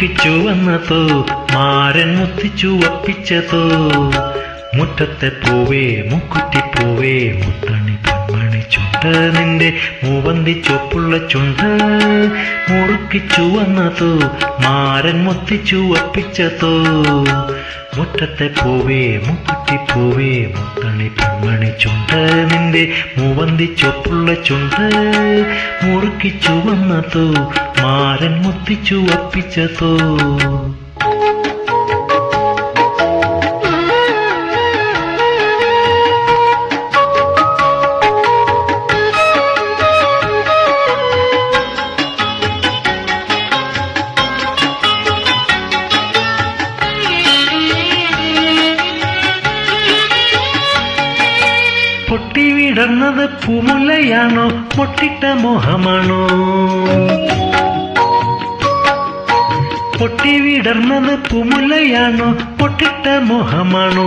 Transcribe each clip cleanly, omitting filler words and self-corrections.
മുറുക്കിച്ചു വന്നതോ മാരൻ മുത്തിച്ചു വപ്പിച്ചതോ മുറ്റത്തെ പൂവേ മുക്കുറ്റിപ്പൂവേ മുത്തണി പൊന്മണി ചുണ്ട് നിന്റെ മൂവന്തി ചൊപ്പുള്ള ചുണ്ട് മുറുക്കിച്ചു വന്നതോ മാരൻ മുത്തിച്ചു വപ്പിച്ചതോ മുറ്റത്തെ പൂവേ മുക്കുറ്റിപ്പൂവേ മുത്തണി പൊന്മണി ചുണ്ട് നിന്റെ മൂവന്തി ചൊപ്പുള്ള ചുണ്ട് മുറുക്കിച്ചു വന്നതോ മാരൻ മുത്തിച്ചു വപ്പിച്ചതോ പൊട്ടി വിടർന്നത് പൂമുല്ലയാണോ പൊട്ടിട്ട മോഹമാണോ പൊട്ടി വിടർന്നത് പൂമുല്ലയാണോ പൊട്ടിട്ട മോഹമാണോ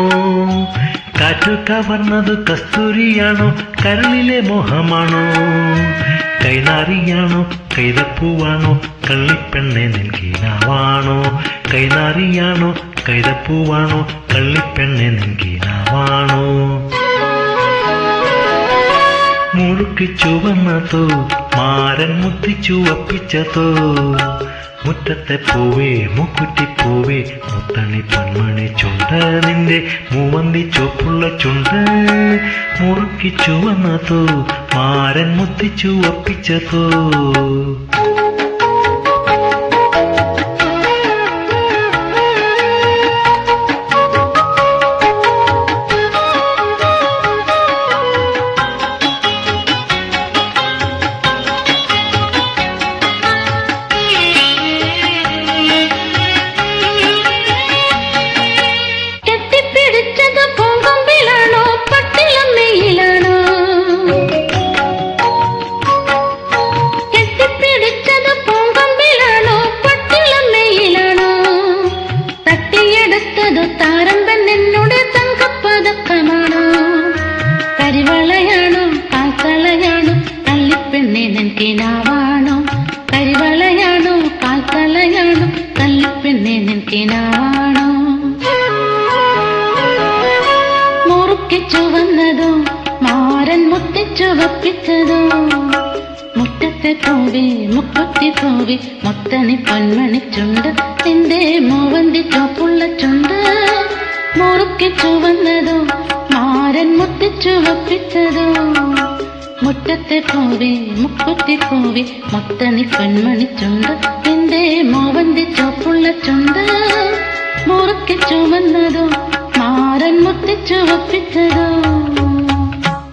കാറ്റു കവർന്നത് കസ്തൂരിയാണോ കരളിലെ മോഹമാണോ കൈനാറിയാണോ കൈതപ്പൂവാണോ കള്ളിപ്പെണ്ണെ നിൻകീനാവാണോ കൈനാറിയാണോ കൈതപ്പൂവാണോ കള്ളിപ്പെണ്ണെ നിൻകീനാവാണോ മുറുക്കിച്ചു വന്നതോ മാരൻ മുത്തിച്ചു വപ്പിച്ചതോ മുറ്റത്തെ പൂവേ മുക്കുറ്റിപ്പൂവേ മുത്തണി പൊന്മണി ചുണ്ട് നിന്റെ മൂവന്തി ചുവപ്പുള്ള ചുണ്ട് മുറുക്കിച്ചു വന്നതോ മാരൻ മുത്തിച്ചു വപ്പിച്ചതോ താരമ്പെന്നോട് തങ്കപ്പതക്കമാണോ കരിവളയാണോ കാൽത്തളയാണോ കള്ളിപ്പെണ്ണെ നിൻകിനാവാണോ കരിവളയാണോ കാൽത്തളയാണോ കള്ളിപ്പെണ്ണെ നിൻകിനാവാണോ മുറുക്കിച്ചു വന്നതോ മാരൻ മുത്തിച്ചു വപ്പിച്ചതോ മുറ്റത്തെ പൂവേ മുക്കുറ്റിപ്പൂവേ മുത്തണി പൊന്മണി ചുണ്ട് നിന്റെ മൂവന്തി ചുവപ്പുള്ള ചുണ്ട് മുറുക്കിച്ചു വന്നതോ മാരൻ മുത്തിച്ചു വപ്പിച്ചതോ മുറ്റത്തെ പൂവേ മുക്കുറ്റിപ്പൂവേ മുത്തണി പൊന്മണി ചുണ്ട് നിന്റെ മൂവന്തി ചുവപ്പുള്ള ചുണ്ട് മുറുക്കിച്ചു വന്നതോ മാരൻ മുത്തിച്ചു വപ്പിച്ചതോ